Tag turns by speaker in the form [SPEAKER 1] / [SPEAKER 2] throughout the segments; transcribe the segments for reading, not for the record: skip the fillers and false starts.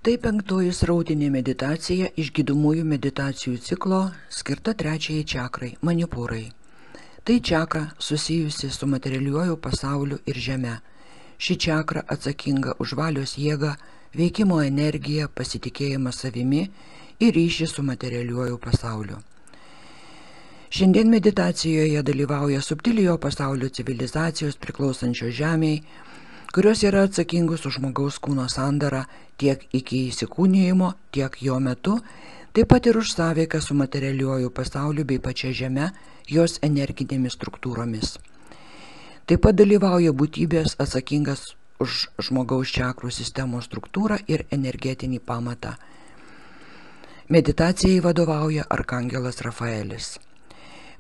[SPEAKER 1] Tai penktoji srautinė meditacija iš gydomųjų meditacijų ciklo skirta trečiajai čakrai – manipūrai. Tai čakra susijusi su materialiuoju pasauliu ir žeme. Ši čakra atsakinga už valios jėgą, veikimo energiją, pasitikėjimą savimi ir ryšį su materialiuoju pasauliu. Šiandien meditacijoje dalyvauja subtiliojo pasaulio civilizacijos priklausančios žemei, kurios yra atsakingos už žmogaus kūno sandarą tiek iki įsikūnijimo, tiek jo metu, taip pat ir už sąveiką su materialiuoju pasauliu bei pačia žeme, jos energinėmis struktūromis. Taip pat dalyvauja būtybės atsakingas už žmogaus čakrų sistemos struktūrą ir energetinį pamatą. Meditacijai vadovauja arkangelas Rafaelis.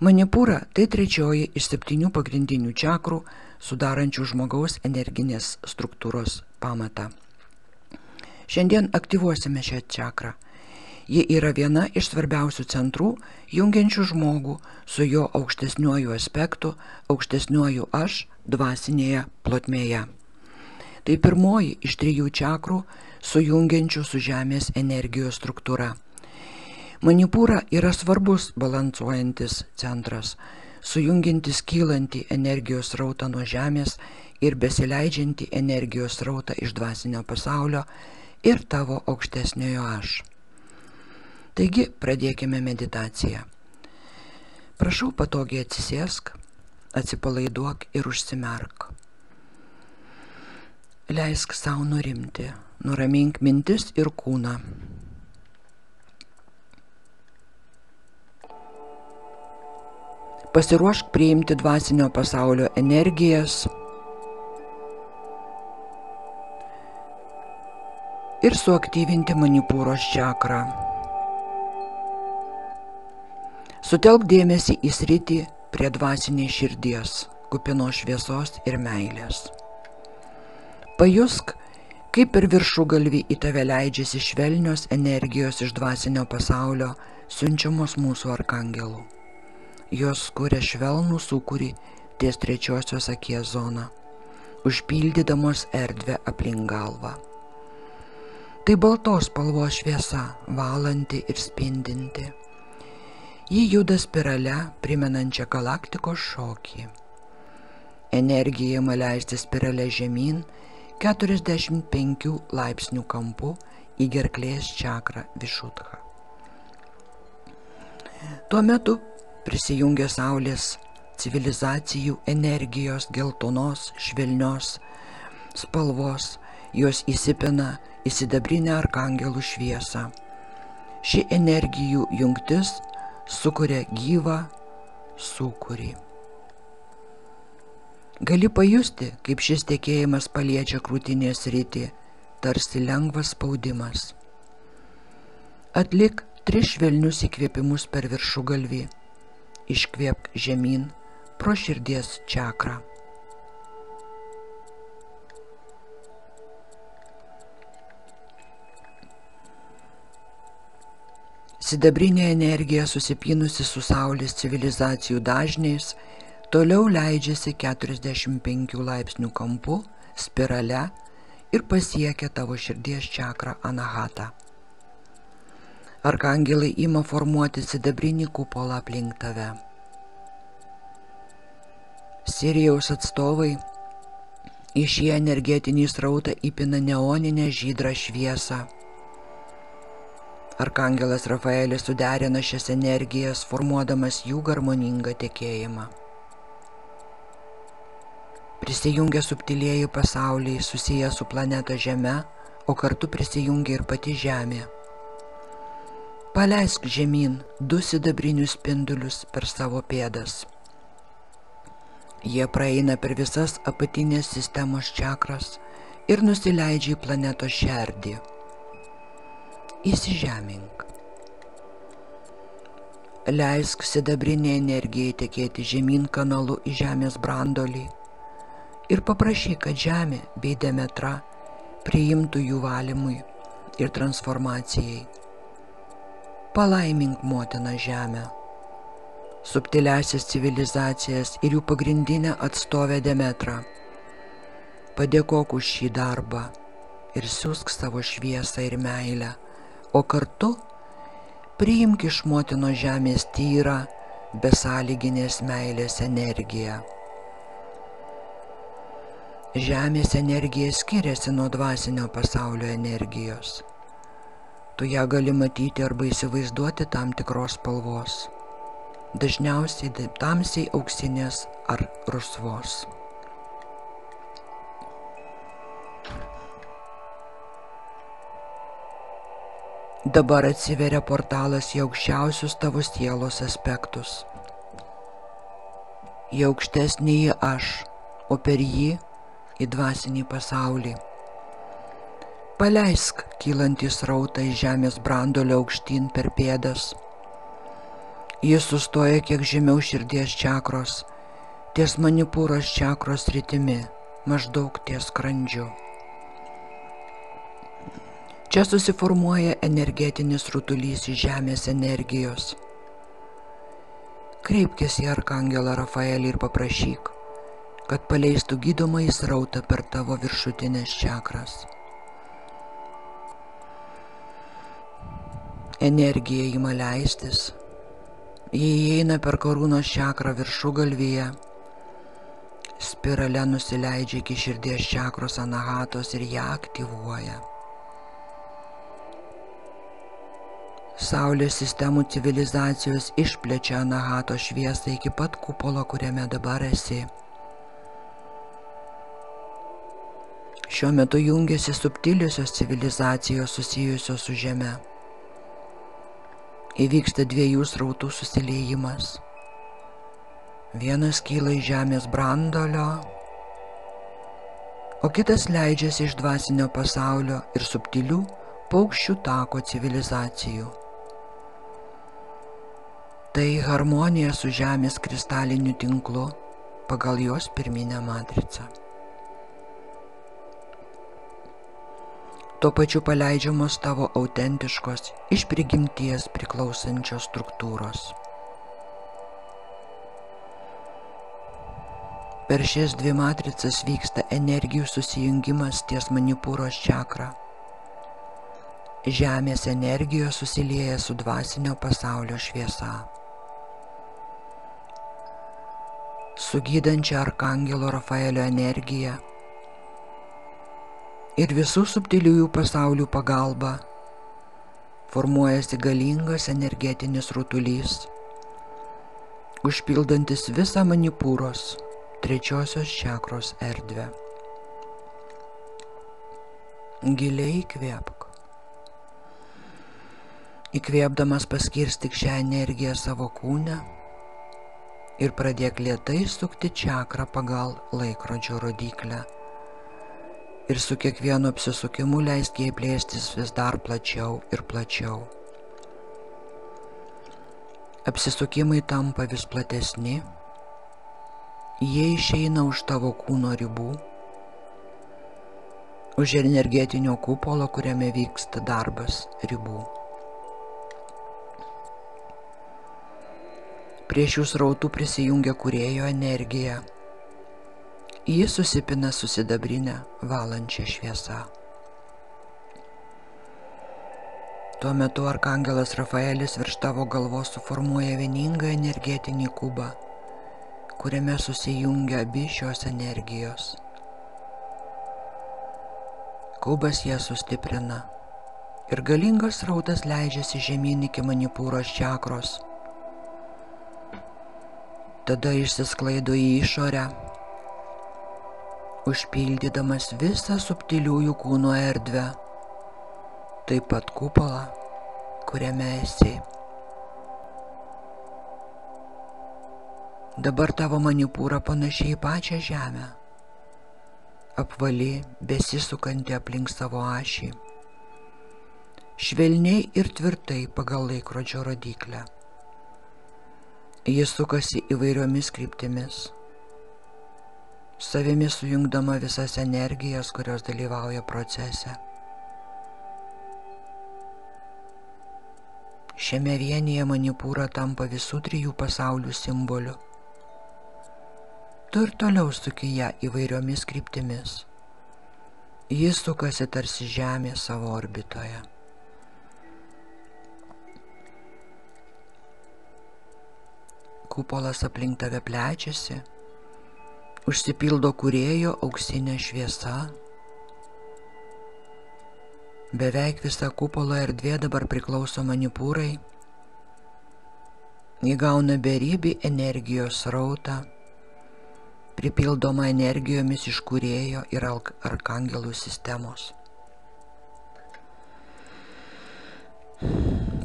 [SPEAKER 1] Manipūra tai trečioji iš 7 pagrindinių čakrų, sudarančių žmogaus energinės struktūros pamatą. Šiandien aktyvuosime šią čakrą. Ji yra viena iš svarbiausių centrų, jungiančių žmogų su jo aukštesniuoju aspektu, aukštesniuoju aš, dvasinėje plotmėje. Tai pirmoji iš 3 čakrų, sujungiančių su žemės energijos struktūra. Manipūra yra svarbus balansuojantis centras, sujungiantis kylantį energijos srautą nuo žemės ir besileidžiantį energijos srautą iš dvasinio pasaulio ir tavo aukštesniojo aš. Taigi, pradėkime meditaciją. Prašau patogiai atsisėsk, atsipalaiduok ir užsimerk. Leisk savo nurimti, nuramink mintis ir kūną. Pasiruošk priimti dvasinio pasaulio energijas ir suaktyvinti manipūros čakrą. Sutelk dėmesį į sritį prie dvasinės širdies, kupinos šviesos ir meilės. Pajusk, kaip per viršugalvį į tave leidžiasi švelnios energijos iš dvasinio pasaulio, siunčiamos mūsų arkangelų. Jos kuria švelnų sūkurį ties trečiosios akies zoną, užpildydamos erdvę aplink galvą. Tai baltos spalvos šviesa, valanti ir spindinti. Ji juda spirale, primenančia galaktikos šokį. Energija ima leisti spirale žemyn 45 laipsnių kampu į gerklės čakrą Višudhą. Tuo metu prisijungia saulės civilizacijų energijos geltonos, švelnios spalvos, jos įsipina į sidabrinę arkangelų šviesą. Ši energijų jungtis sukuria gyvą sūkurį. Gali pajusti, kaip šis tekėjimas paliečia krūtinės sritį, tarsi lengvas spaudimas. Atlik 3 švelnius įkvėpimus per viršugalvį. Iškvėpk žemyn pro širdies čakrą. Sidabrinė energija susipynusi su saulės civilizacijų dažniais toliau leidžiasi 45 laipsnių kampu, spirale ir pasiekia tavo širdies čakrą Anahatą. Arkangelai ima formuoti sidabrinį kupolą aplink tave. Sirijaus atstovai į šį energetinį srautą įpina neoninę žydrą šviesą. Arkangelas Rafaelis suderina šias energijas, formuodamas jų harmoningą tekėjimą. Prisijungia subtilieji pasauliai susiję su planeta Žeme, o kartu prisijungia ir pati Žemė. Paleisk žemyn 2 sidabrinius spindulius per savo pėdas. Jie praeina per visas apatinės sistemos čakras ir nusileidžia į planetos šerdį. Įsižemink. Leisk sidabrinė energijai tekėti žemyn kanalu į žemės brandolį ir paprašyk, kad Žemė bei Demetra priimtų jų valymui ir transformacijai. Palaimink motiną Žemę, subtiliasias civilizacijas ir jų pagrindinę atstovę Demetrą. Padėkok už šį darbą ir siųsk savo šviesą ir meilę, o kartu priimk iš motinos žemės tyrą, besąlyginės meilės energiją. Žemės energija skiriasi nuo dvasinio pasaulio energijos. Tu ją gali matyti arba įsivaizduoti tam tikros spalvos, dažniausiai tamsiai auksinės ar rusvos. Dabar atsiveria portalas į aukščiausius tavo sielos aspektus, į aukštesnįjį aš, o per jį į dvasinį pasaulį. Paleisk kylantį srautą į žemės branduolio aukštyn per pėdas. Jis sustoja kiek žemiau širdies čakros, ties manipūros čakros rytimi, maždaug ties skrandžiu. Čia susiformuoja energetinis rutulys iš žemės energijos. Kreipkis į arkangelą Rafaelį ir paprašyk, kad paleistų gydomąjį srautą per tavo viršutinės čakras. Energija ima leistis. Ji įeina per karūnos čakrą viršugalvyje, spirale nusileidžia iki širdies čakros anahatos ir ją aktyvuoja. Saulės sistemų civilizacijos išplečia anahato šviesą iki pat kupolo, kuriame dabar esi. Šiuo metu jungiasi subtiliosios civilizacijos susijusios su žeme. Įvyksta dviejų srautų susiliejimas. Vienas kyla iš žemės branduolio, o kitas leidžiasi iš dvasinio pasaulio ir subtilių paukščių tako civilizacijų. Tai harmonija su žemės kristaliniu tinklu pagal jos pirminę matricą. Tuo pačiu paleidžiamos tavo autentiškos, iš prigimties priklausančios struktūros. Per šias dvi matricas vyksta energijų susijungimas ties manipūros čakra. Žemės energijos susilieja su dvasinio pasaulio šviesa. Su gydančia arkangelo Rafaelio energija ir visų subtiliųjų pasaulių pagalba formuojasi galingas energetinis rutulys, užpildantis visą manipūros trečiosios čakros erdvę. Giliai įkvėpk. Įkvėpdamas paskirstyk šią energiją savo kūne ir pradėk lėtai sukti čakrą pagal laikrodžio rodyklę. Ir su kiekvienu apsisukimu leisk jai plėstis vis dar plačiau ir plačiau. Apsisukimai tampa vis platesni, jie išeina už tavo kūno ribų, už energetinio kupolo, kuriame vyksta darbas, ribų. Prie šių srautų prisijungia kūrėjo energija. Ji susipina su sidabrinė valančia šviesa. Tuo metu arkangelas Rafaelis virš tavo galvos suformuoja vieningą energetinį kubą, kuriame susijungia abi šios energijos. Kubas ją sustiprina ir galingas srautas leidžiasi žemyn iki manipūros čakros. Tada išsisklaido į išorę, užpildydamas visą subtiliųjų kūno erdvę, taip pat kupolą, kuriame esi. Dabar tavo manipūra panašiai į pačią žemę, apvali, besisukanti aplink savo ašį, švelniai ir tvirtai pagal laikrodžio rodyklę. Jis sukasi įvairiomis kryptimis, savimi sujungdama visas energijas, kurios dalyvauja procese. Šiame vienyje manipūra tampa visų trijų pasaulių simboliu. Tu ir toliau suki ją įvairiomis kryptimis, Jis sukasi tarsi Žemė savo orbitoje. Kupolas aplink tave plečiasi, užsipildo Kūrėjo auksinė šviesa. Beveik visa kupolo erdvė dabar priklauso Manipūrai. Įgauna beribį energijos srautą, pripildoma energijomis iš Kūrėjo ir arkangelų sistemos.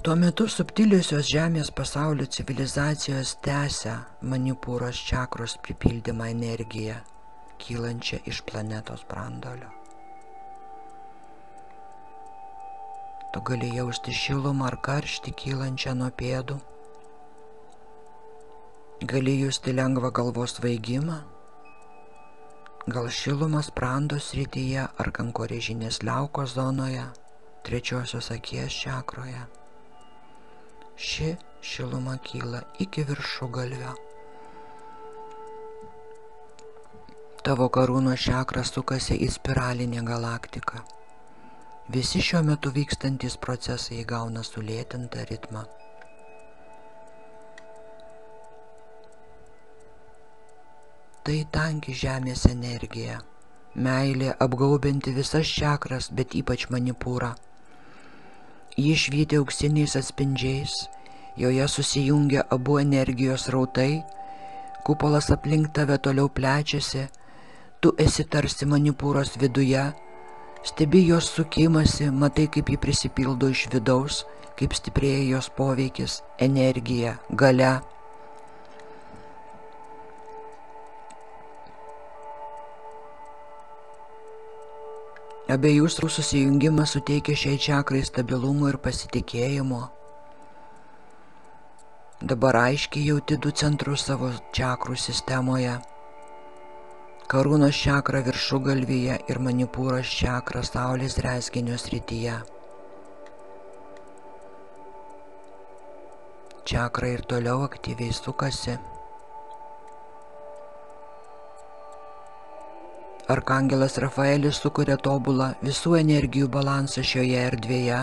[SPEAKER 1] Tuo metu subtiliosios Žemės pasaulio civilizacijos tęsia Manipūros čakros pripildymą energiją, kylančią iš planetos branduolio. Tu gali jausti šilumą ar karštį kylančią nuo pėdų. Gali justi lengvą galvos svaigimą, gal šilumą sprando srityje ar kankorėžinės liaukos zonoje, trečiosios akies čakroje. Ši šiluma kyla iki viršugalvio. Tavo karūnos čakra sukasi į spiralinę galaktiką. Visi šiuo metu vykstantys procesai įgauna sulėtintą ritmą. Tai tanki Žemės energija, meilė apgaubianti visas čakras, bet ypač Manipūrą. Ji švyti auksiniais atspindžiais, joje susijungia abu energijos rautai, kupolas aplink tave toliau plečiasi, tu esi tarsi Manipūros viduje, stebi jos sukimasi, matai, kaip ji prisipildo iš vidaus, kaip stiprėja jos poveikis, energija, galia. Abiejų srautų susijungimas suteikia šiai čakrai stabilumo ir pasitikėjimo. Dabar aiškiai jauti du centrus savo čakrų sistemoje. Karūnos čakra viršugalvyje ir Manipūros čakra saulės rezginio srityje. Čakra ir toliau aktyviai sukasi. Arkangelas Rafaelis sukuria tobulą visų energijų balansą šioje erdvėje,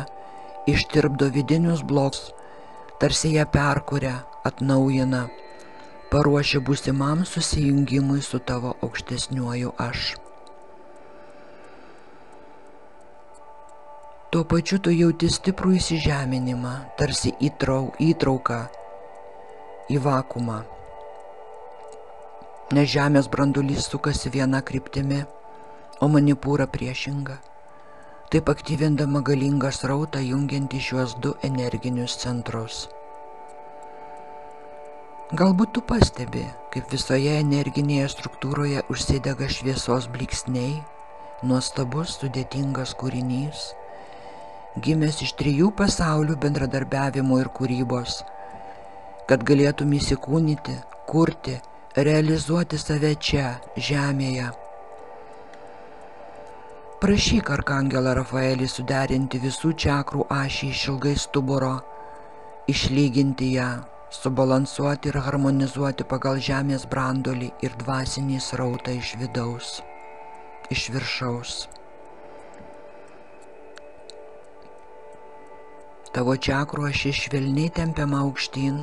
[SPEAKER 1] ištirpdo vidinius blokus, tarsi ją perkuria, atnaujina, paruošia būsimam susijungimui su tavo aukštesniuoju aš. Tuo pačiu tu jauti stiprų įsižeminimą, tarsi įtrauką į vakuumą. Nes Žemės brandulys sukasi viena kryptimi, o Manipūra priešinga, taip aktyvindama galingą srautą jungiantį šiuos du energinius centrus. Galbūt tu pastebi, kaip visoje energinėje struktūroje užsidega šviesos blyksniai, nuostabus sudėtingas kūrinys, gimęs iš 3 pasaulių bendradarbiavimo ir kūrybos, kad galėtum įsikūnyti, kurti, realizuoti save čia, Žemėje. Prašyk arkangelą Rafaelį suderinti visų čakrų ašį išilgai stuburo, išlyginti ją, subalansuoti ir harmonizuoti pagal Žemės branduolį ir dvasinį srautą iš vidaus, iš viršaus. Tavo čakrų ašis švelniai tempiama aukštyn,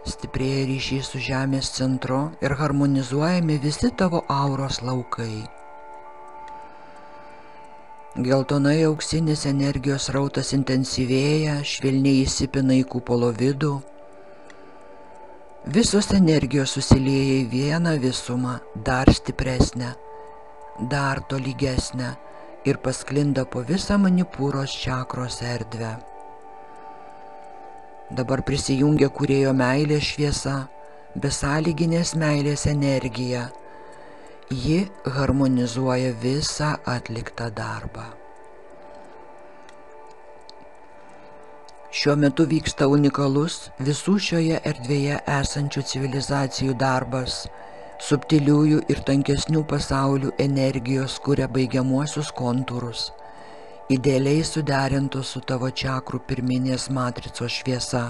[SPEAKER 1] stiprėja ryšys su Žemės centru ir harmonizuojami visi tavo auros laukai. Geltonai auksinis energijos srautas intensyvėja, švelniai įsipina į kupolo vidų. Visos energijos susilieja į vieną visumą, dar stipresnę, dar tolygesnę ir pasklinda po visą Manipūros čakros erdvę. Dabar prisijungia Kūrėjo meilės šviesa, besąlyginės meilės energija. Ji harmonizuoja visą atliktą darbą. Šiuo metu vyksta unikalus visų šioje erdvėje esančių civilizacijų darbas. Subtiliųjų ir tankesnių pasaulių energijos kuria baigiamuosius kontūrus, idealiai suderintus su tavo čakrų pirminės matricos šviesa.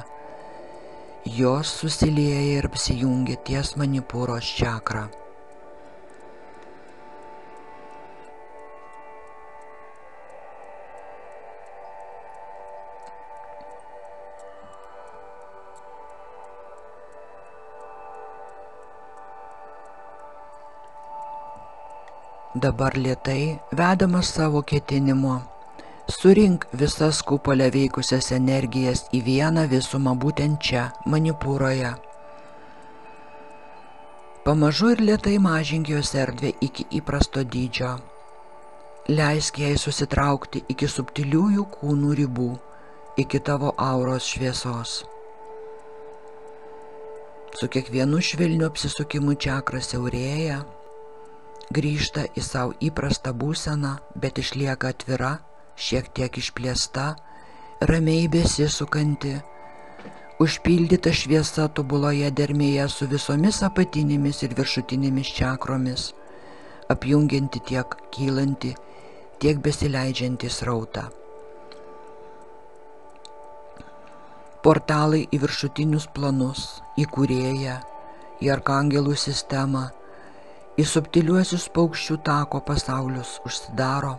[SPEAKER 1] Jos susilieja ir apsijungia ties Manipūros čakra. Dabar lėtai, vedamas savo ketinimo, surink visas kupole veikusias energijas į vieną visumą būtent čia, Manipūroje. Pamažu ir lėtai mažink jos erdvę iki įprasto dydžio. Leisk jai susitraukti iki subtiliųjų kūnų ribų, iki tavo auros šviesos. Su kiekvienu švelniu apsisukimu čakra siaurėja, grįžta į savo įprastą būseną, bet išlieka atvira, šiek tiek išplėsta, ramiai besisukanti, užpildyta šviesa tobuloje dermėje su visomis apatinėmis ir viršutinėmis čakromis, apjungianti tiek kylanti, tiek besileidžiantį srautą. Portalai į viršutinius planus, į kūrėją, į arkangelų sistemą, į subtiliuosius paukščių tako pasaulius užsidaro,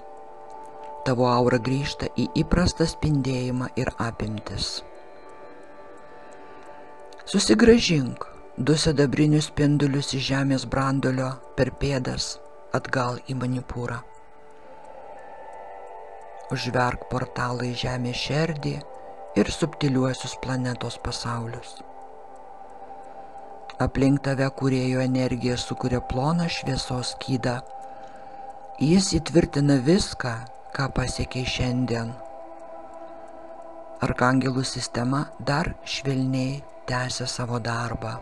[SPEAKER 1] tavo aura grįžta į įprastą spindėjimą ir apimtis. Susigrąžink 2 sidabrinius spindulius iš žemės branduolio per pėdas atgal į Manipūrą. Užverk portalą į žemės šerdį ir subtiliuosius planetos pasaulius. Aplink tave kūrėjo energija sukuria ploną šviesos skydą. Jis įtvirtina viską, ką pasiekei šiandien. Arkangelų sistema dar švelniai tęsia savo darbą.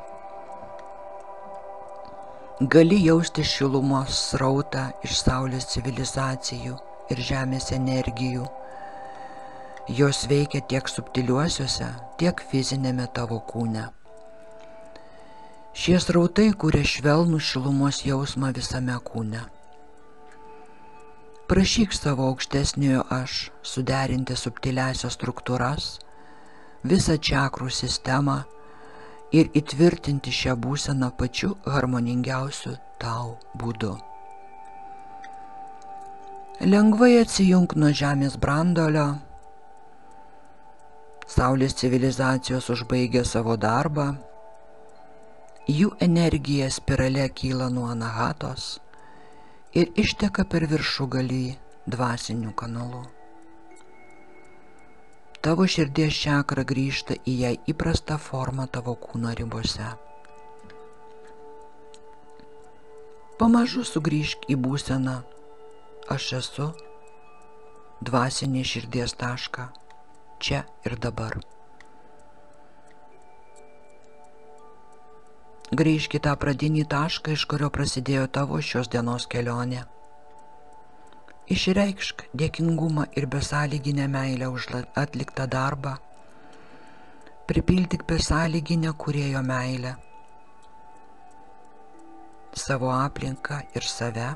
[SPEAKER 1] Gali jausti šilumos srautą iš saulės civilizacijų ir žemės energijų. Jos veikia tiek subtiliuosiuose, tiek fizinėme tavo kūne. Šie srautai kuria švelnų šilumos jausmą visame kūne. Prašyk savo aukštesniojo aš suderinti subtiliasias struktūras, visą čakrų sistemą ir įtvirtinti šią būseną pačiu harmoningiausiu tau būdu. Lengvai atsijunk nuo žemės branduolio. Saulės civilizacijos užbaigia savo darbą. Jų energija spirale kyla nuo anahatos ir išteka per viršugalį dvasinių kanalų. Tavo širdies čakra grįžta į jai įprastą formą tavo kūno ribose. Pamažu sugrįžk į būseną aš esu, dvasinį širdies tašką, čia ir dabar. Grįžk į tą pradinį tašką, iš kurio prasidėjo tavo šios dienos kelionė. Išreikšk dėkingumą ir besąlyginę meilę už atliktą darbą. Pripildyk besąlyginę kūrėjo meilę, savo aplinką ir save.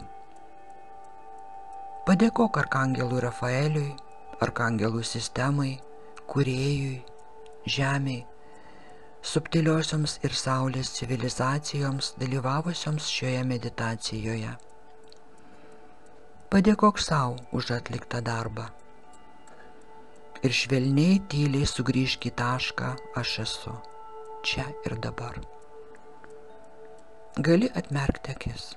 [SPEAKER 1] Padėkok arkangelui Rafaeliui, arkangelų sistemai, kūrėjui, žemei, subtiliosioms ir saulės civilizacijoms dalyvavusioms šioje meditacijoje. Padėkok sau už atliktą darbą ir švelniai tyliai sugrįžk į tašką aš esu, čia ir dabar. Gali atmerkti akis.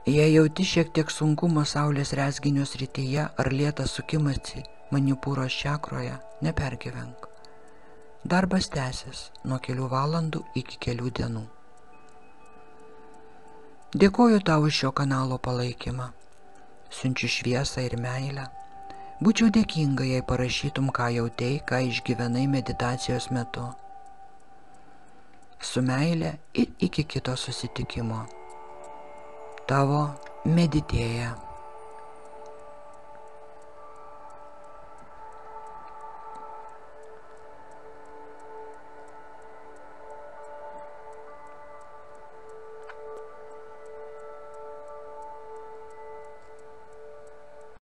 [SPEAKER 1] Jei jauti šiek tiek sunkumo saulės rezginio srityje ar lėtą sukimąsi Manipūros čakroje, nepergyvenk. Darbas tęsis nuo kelių valandų iki kelių dienų. Dėkoju tau už šio kanalo palaikymą. Siunčiu šviesą ir meilę. Būčiau dėkinga, jei parašytum, ką jautei, ką išgyvenai meditacijos metu. Su meile ir iki kito susitikimo. Tavo Meditėja.